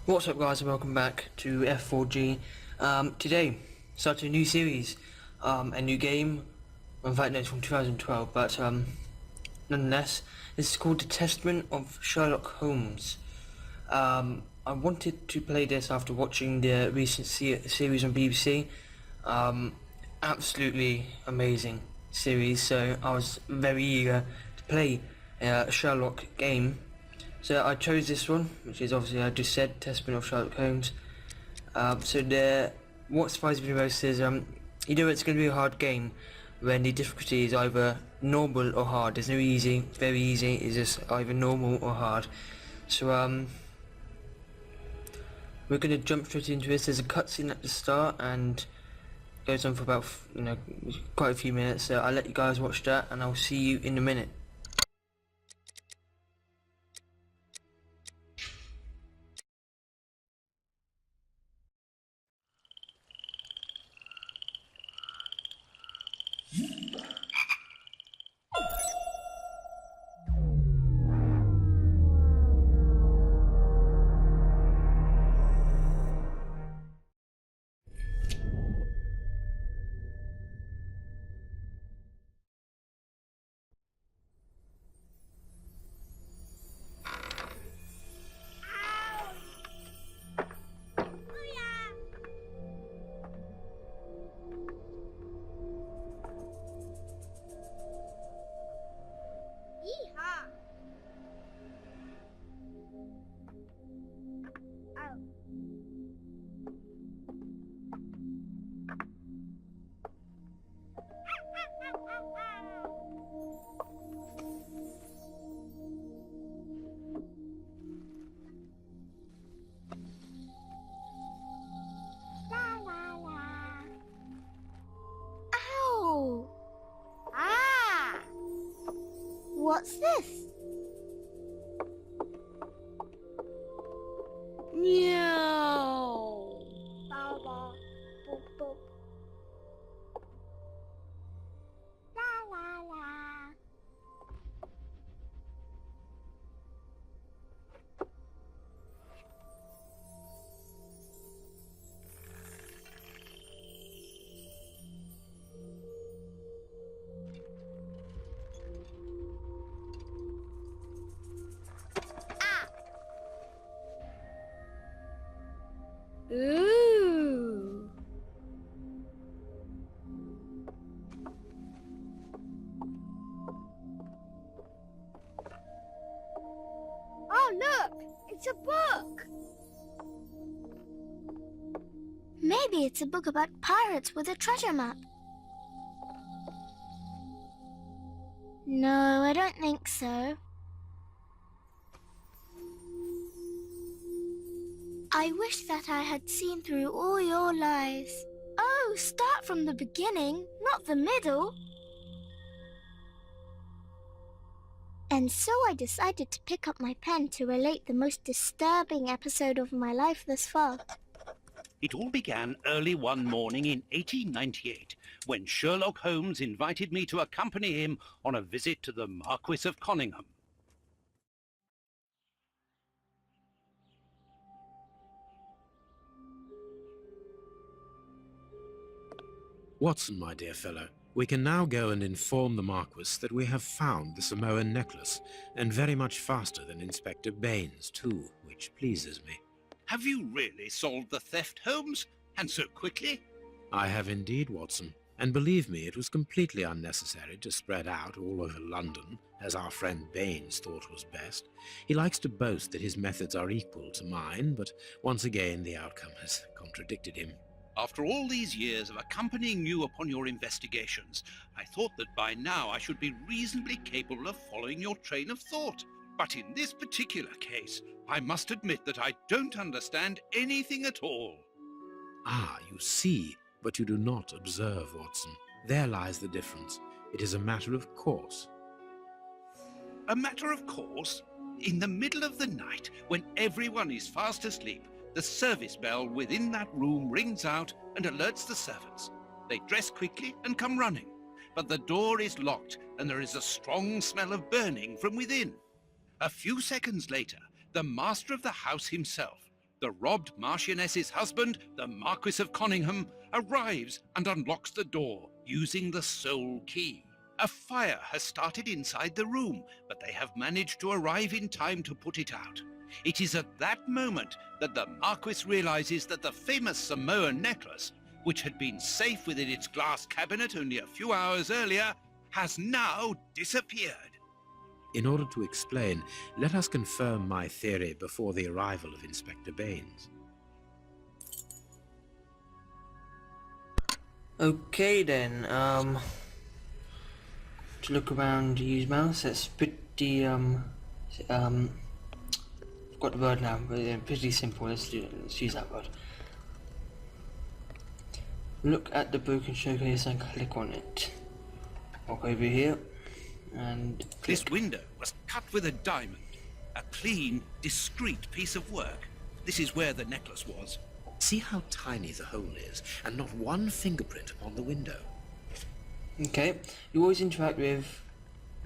What's up guys and welcome back to F4G. Today, starting a new series, a new game. In fact no, it's from 2012, but nonetheless, this is called The Testament of Sherlock Holmes. I wanted to play this after watching the recent series on BBC. Absolutely amazing series, so I was very eager to play a Sherlock game. So I chose this one, which is obviously, I just said, Testament of Sherlock Holmes. What surprised me the most is, it's going to be a hard game when the difficulty is either normal or hard. There's no easy, very easy, it's just either normal or hard. So we're going to jump straight into this. There's a cutscene at the start and it goes on for about, quite a few minutes. So I'll let you guys watch that and I'll see you in a minute. What's this? Meow. Ba ba. Boop boop. La la la. Ooh. Oh, look! It's a book! Maybe it's a book about pirates with a treasure map. No, I don't think so. I wish that I had seen through all your lies. Oh, start from the beginning, not the middle. And so I decided to pick up my pen to relate the most disturbing episode of my life thus far. It all began early one morning in 1898, when Sherlock Holmes invited me to accompany him on a visit to the Marquis of Conyngham. Watson, my dear fellow, we can now go and inform the Marquis that we have found the Samoan necklace, and very much faster than Inspector Baines, too, which pleases me. Have you really solved the theft, Holmes? And so quickly? I have indeed, Watson, and believe me, it was completely unnecessary to spread out all over London, as our friend Baines thought was best. He likes to boast that his methods are equal to mine, but once again the outcome has contradicted him. After all these years of accompanying you upon your investigations, I thought that by now I should be reasonably capable of following your train of thought. But in this particular case, I must admit that I don't understand anything at all. Ah, you see, but you do not observe, Watson. There lies the difference. It is a matter of course. A matter of course? In the middle of the night, when everyone is fast asleep, the service bell within that room rings out and alerts the servants. They dress quickly and come running, but the door is locked and there is a strong smell of burning from within. A few seconds later, the master of the house himself, The robbed Marchioness's husband, the Marquis of Conyngham, arrives and unlocks the door using the soul key. A fire has started inside the room, but they have managed to arrive in time to put it out. It is at that moment that the Marquis realizes that the famous Samoan necklace, which had been safe within its glass cabinet only a few hours earlier, has now disappeared. In order to explain, let us confirm my theory before the arrival of Inspector Baines. Okay then, to look around, use mouse, that's pretty, forgot the word now, but pretty simple, let's use that word. Look at the broken showcase and click on it. Walk over here, and click. This window was cut with a diamond. A clean, discreet piece of work. This is where the necklace was. See how tiny the hole is, and not one fingerprint upon the window. Okay, you always interact with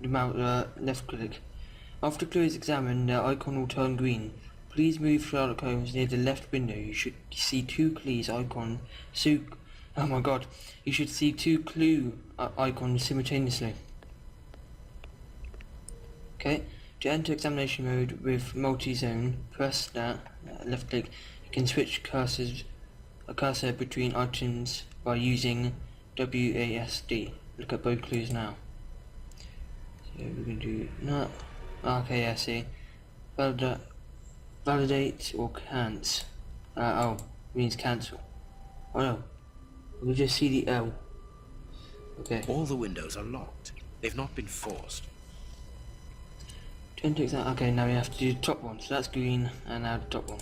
the mouse, left click. After clue is examined, the icon will turn green. Please move Sherlock Holmes near the left window. You should see two clues icons. Oh my god, you should see two clue icons simultaneously. Okay, to enter examination mode with multi-zone, press that, left click. You can switch a cursor between items by using WASD. Look at both clues now. So we're going to do that. Okay, I see. Validate or cancel. Oh, means cancel. Oh no, we just see the L. Okay. All the windows are locked. They've not been forced. Okay, now we have to do the top one. So that's green, and now the top one.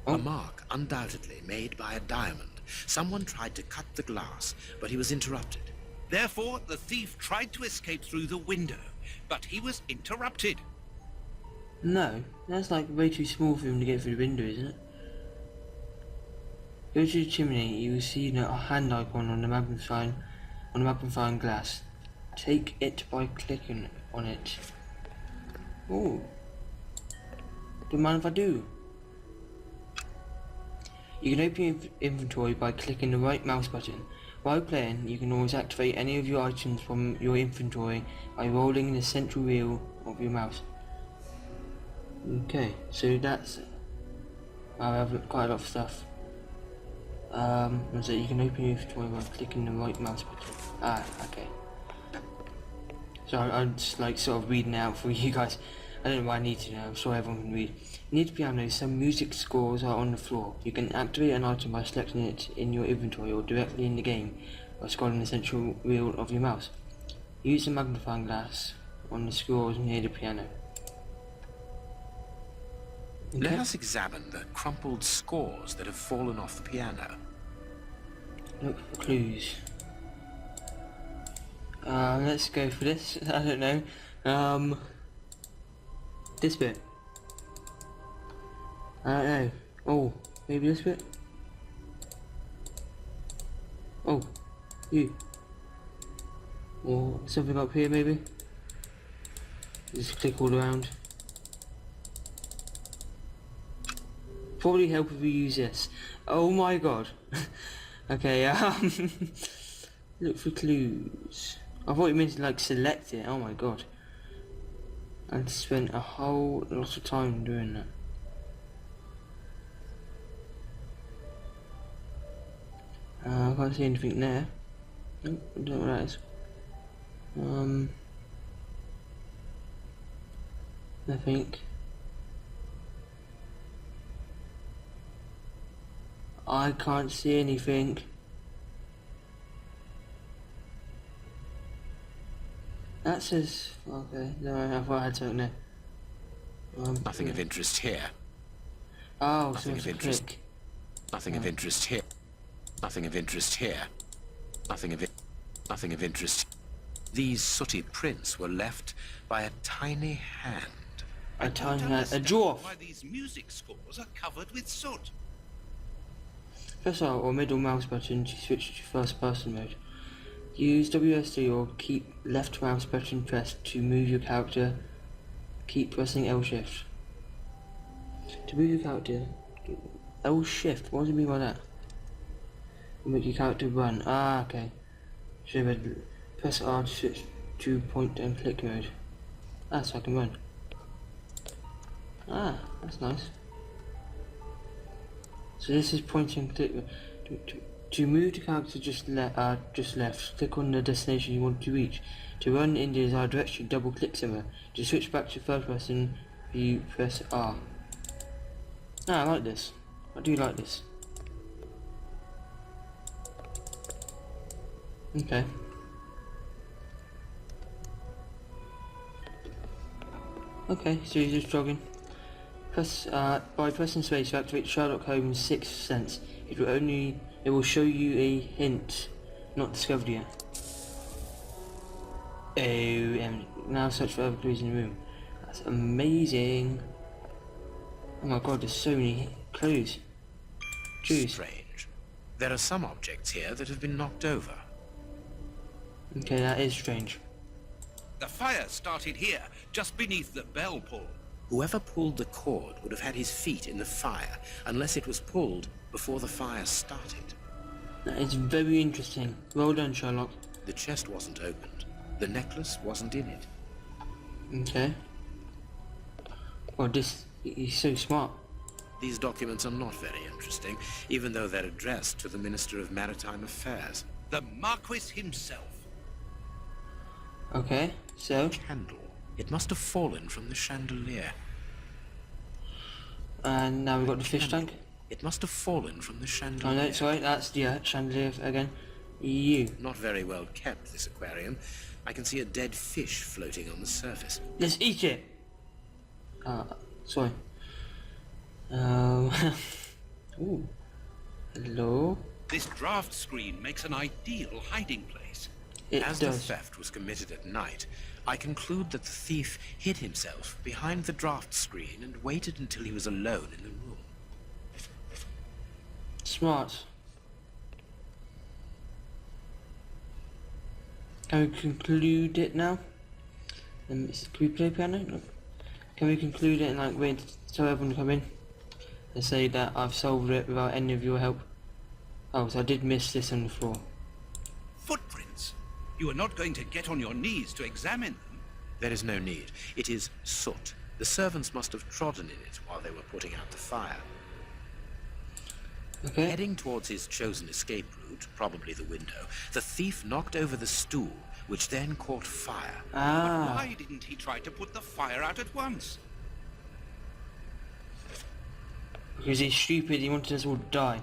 Oh. A mark, undoubtedly made by a diamond. Someone tried to cut the glass, but he was interrupted. Therefore, the thief tried to escape through the window, but he was interrupted. No, that's like way too small for him to get through the window, isn't it? Go to the chimney. You will see the hand icon on the magnifying glass. Take it by clicking on it. Oh, don't mind if I do. You can open your inventory by clicking the right mouse button. While playing, you can always activate any of your items from your inventory by rolling the central wheel of your mouse. Okay, so that's I have quite a lot of stuff. So you can open your inventory by clicking the right mouse button. Okay. So I'm just like sort of reading out for you guys. I don't know why I need to know, I'm sure everyone can read. Near the piano, some music scores are on the floor. You can activate an item by selecting it in your inventory or directly in the game by scrolling the central wheel of your mouse. Use the magnifying glass on the scores near the piano. Okay. Let us examine the crumpled scores that have fallen off the piano. Look for clues. Let's go for this. I don't know. This bit. I don't know. Oh, maybe this bit? Oh, you. Or something up here maybe? Just click all around. Probably help if we use this. Oh my god. Okay, look for clues. I thought you meant to like select it. Oh my god. I spent a whole lot of time doing that. I can't see anything there. Nope, I don't know what that is. Nothing. I can't see anything. That says, okay, no, I thought I had something there. Nothing of interest here. Oh, Nothing so of interest. click. Nothing of interest here. Nothing of interest here. Nothing of interest. These sooty prints were left by a tiny hand. A tiny hand, a understand dwarf. Why these music scores are covered with soot? Press R or middle mouse button to switch to first person mode. Use WSD or keep left mouse button pressed to move your character. Keep pressing L shift. To move your character, L shift. What does it mean by that? Make your character run. Ah, okay. So press R to switch to point and click mode. Ah, so I can run. Ah, that's nice. So this is point and click. To move the character just left, click on the destination you want to reach. To run in the desired direction, double click somewhere. To switch back to first person view, press R. Ah, I like this. I do like this. Okay. Okay, so you're just jogging. By pressing space, you activate Sherlock Holmes' sixth sense. It will show you a hint not discovered yet. Oh, and now search for other clues in the room. That's amazing. Oh my god, there's so many clues. Jeez. Strange. There are some objects here that have been knocked over. Okay, that is strange. The fire started here, just beneath the bell pull. Whoever pulled the cord would have had his feet in the fire, unless it was pulled before the fire started. That is very interesting. Well done, Sherlock. The chest wasn't opened. The necklace wasn't in it. Okay. Well, he's so smart. These documents are not very interesting, even though they're addressed to the Minister of Maritime Affairs. The Marquis himself. Okay, so... Candle. It must have fallen from the chandelier. And now we've got the fish tank. It must have fallen from the chandelier. Oh no, sorry, that's the chandelier again. You. Not very well kept, this aquarium. I can see a dead fish floating on the surface. Let's eat it! Sorry. Ooh. Hello? This draft screen makes an ideal hiding place. As the theft was committed at night, I conclude that the thief hid himself behind the draft screen and waited until he was alone in the room. Smart. Can we conclude it now? Can we play piano? No. Can we conclude it and like wait till everyone come in and say that I've solved it without any of your help? Oh, so I did miss this on the floor. Footprints. You are not going to get on your knees to examine them. There is no need. It is soot. The servants must have trodden in it while they were putting out the fire. Okay. Heading towards his chosen escape route, probably the window, the thief knocked over the stool, which then caught fire. Ah. But why didn't he try to put the fire out at once? Because he's stupid, he wanted us all to die.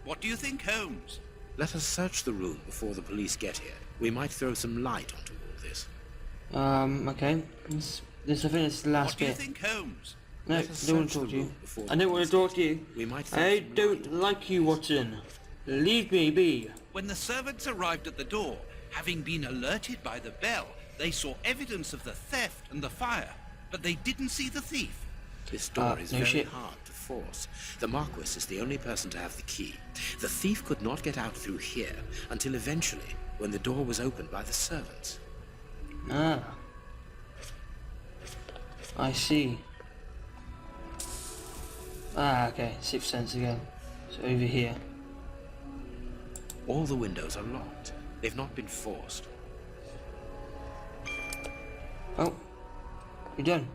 What do you think, Holmes? Let us search the room before the police get here. We might throw some light onto all this. Okay. This I think it's the last What do you bit. think, Holmes? No, I don't want to talk to you. I don't want to talk to you. We might I don't like you, Watson. Leave me be. When the servants arrived at the door, having been alerted by the bell, they saw evidence of the theft and the fire, but they didn't see the thief. This door is no very shit. hard to force. The Marquis is the only person to have the key. The thief could not get out through here until eventually, when the door was opened by the servants. Ah. I see. Ah, okay. Sixth sense again. So over here. All the windows are locked. They've not been forced. Oh. We're done.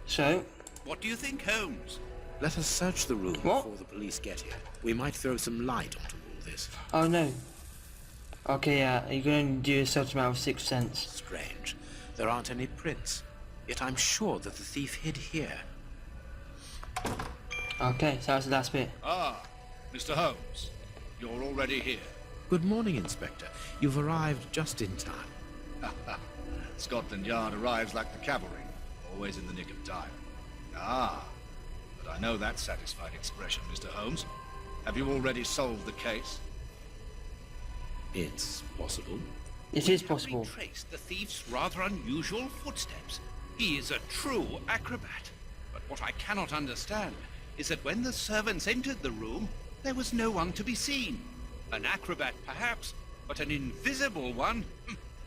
So. What do you think, Holmes? Let us search the room What? before the police get here. We might throw some light onto all this. Oh no. Okay, yeah. You're going to do a certain amount of sixth sense. Strange. There aren't any prints. Yet I'm sure that the thief hid here. Okay, so that's the last bit. Ah, Mr. Holmes. You're already here. Good morning, Inspector. You've arrived just in time. Scotland Yard arrives like the cavalry, always in the nick of time. Ah, but I know that satisfied expression, Mr. Holmes. Have you already solved the case? It's possible. It is possible. We traced the thief's rather unusual footsteps. He is a true acrobat. But what I cannot understand is that when the servants entered the room, there was no one to be seen. An acrobat, perhaps, but an invisible one?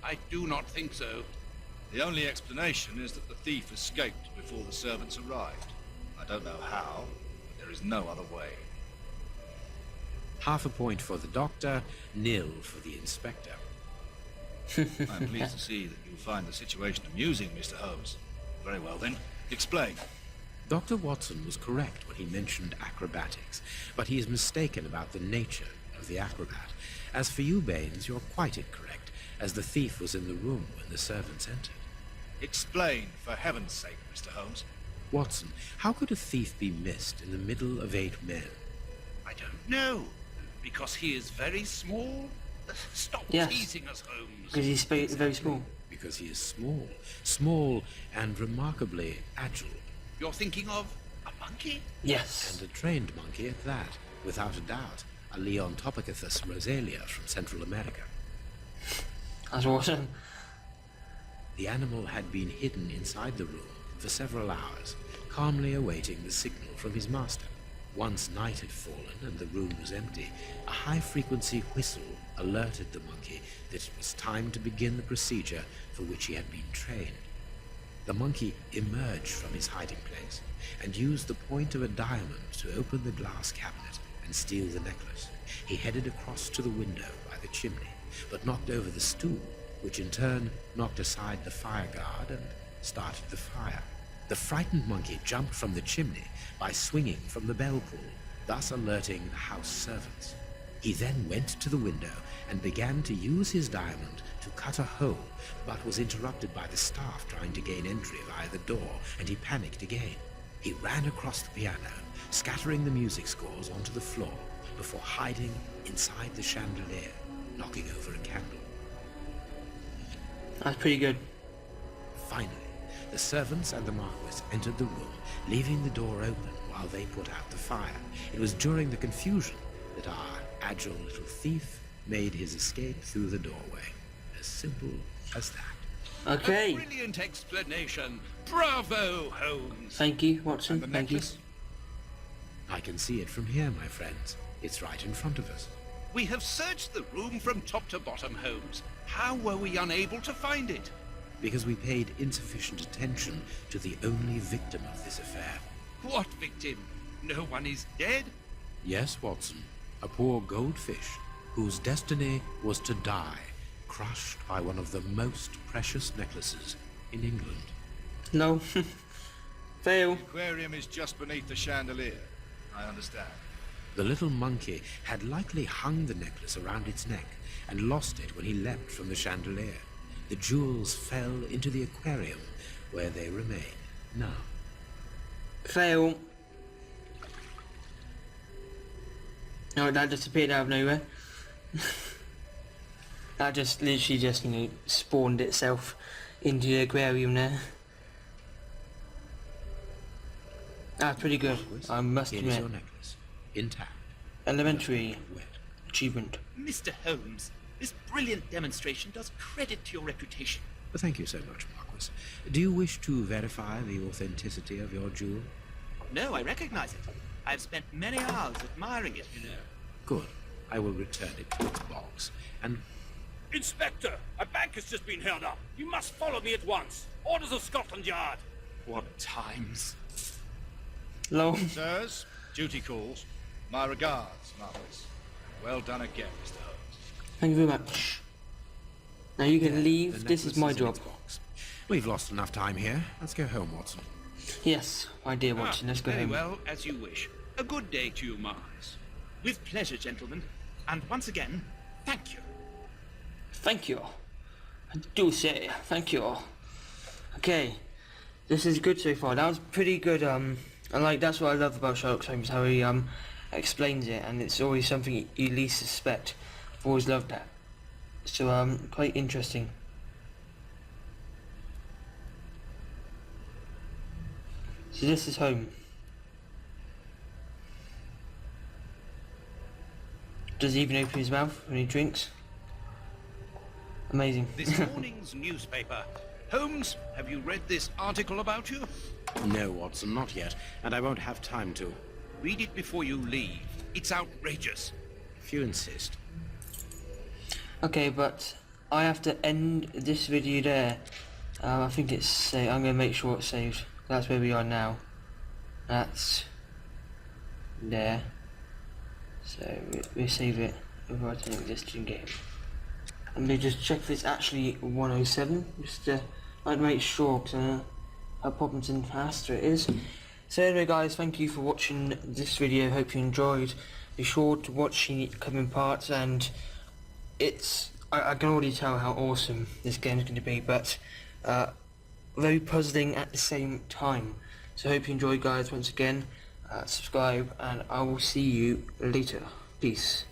I do not think so. The only explanation is that the thief escaped before the servants arrived. I don't know how, but there is no other way. Half a point for the doctor, nil for the inspector. I'm pleased to see that you find the situation amusing, Mr. Holmes. Very well then, explain. Dr. Watson was correct when he mentioned acrobatics, but he is mistaken about the nature of the acrobat. As for you, Baines, you're quite incorrect, as the thief was in the room when the servants entered. Explain, for heaven's sake, Mr. Holmes. Watson, how could a thief be missed in the middle of 8 men? I don't know. Because he is very small? Stop Yes. teasing us, Holmes. Because he's very small. Because he is small. Small and remarkably agile. You're thinking of a monkey? Yes. And a trained monkey at that, without a doubt. A Leontopithecus rosalia from Central America. That's awesome. The animal had been hidden inside the room for several hours, calmly awaiting the signal from his master. Once night had fallen and the room was empty, a high-frequency whistle alerted the monkey that it was time to begin the procedure for which he had been trained. The monkey emerged from his hiding place and used the point of a diamond to open the glass cabinet and steal the necklace. He headed across to the window by the chimney, but knocked over the stool, which in turn knocked aside the fire guard and started the fire. The frightened monkey jumped from the chimney by swinging from the bell pull, thus alerting the house servants. He then went to the window and began to use his diamond to cut a hole, but was interrupted by the staff trying to gain entry via the door, and he panicked again. He ran across the piano, scattering the music scores onto the floor, before hiding inside the chandelier, knocking over a candle. That's pretty good. Finally, the servants and the Marquis entered the room, leaving the door open while they put out the fire. It was during the confusion that our agile little thief made his escape through the doorway. As simple as that. Okay. A brilliant explanation. Bravo, Holmes. Thank you, Watson. And the Thank you. necklace? I can see it from here, my friends. It's right in front of us. We have searched the room from top to bottom, Holmes. How were we unable to find it? Because we paid insufficient attention to the only victim of this affair. What victim? No one is dead? Yes, Watson, a poor goldfish whose destiny was to die, crushed by one of the most precious necklaces in England. No. Fail. The aquarium is just beneath the chandelier. I understand. The little monkey had likely hung the necklace around its neck and lost it when he leapt from the chandelier. The jewels fell into the aquarium, where they remain now. Fail. No, that just appeared out of nowhere. That just literally just, spawned itself into the aquarium there. That's pretty good, I must Here is admit. your necklace, intact. Elementary Wet. achievement. Mr. Holmes, this brilliant demonstration does credit to your reputation. Well, thank you so much, Marquis. Do you wish to verify the authenticity of your jewel? No, I recognize it. I've spent many hours admiring it, you know. Good. I will return it to its box. And Inspector, a bank has just been held up. You must follow me at once. Orders of Scotland Yard. What times. Lol. Sirs, duty calls. My regards, Marquis. Well done again, Mr. Holmes. Thank you very much. Now you can the leave. This is necklace my in job. its box. We've lost enough time here. Let's go home, Watson. Yes, my dear Watson, let's go very home. well, as you wish. A good day to you, Marquis. With pleasure, gentlemen. And once again, thank you. Thank you. I do say thank you. Okay, this is good so far. That was pretty good. And that's what I love about Sherlock Holmes, how he explains it, and it's always something you least suspect. I've always loved that. So quite interesting. So this is home. Does he even open his mouth when he drinks? Amazing. This morning's newspaper. Holmes, have you read this article about you? No, Watson, not yet. And I won't have time to. Read it before you leave. It's outrageous. If you insist. Okay, but I have to end this video there. I think it's saved. I'm going to make sure it's saved. That's where we are now. That's there. So we save it over an existing game. And they just check if it's actually 107, just to like make sure, because how problems in faster it is. So anyway guys, thank you for watching this video, hope you enjoyed. Be sure to watch the coming parts, and I can already tell how awesome this game is going to be, but very puzzling at the same time. So hope you enjoyed guys once again, subscribe, and I will see you later. Peace.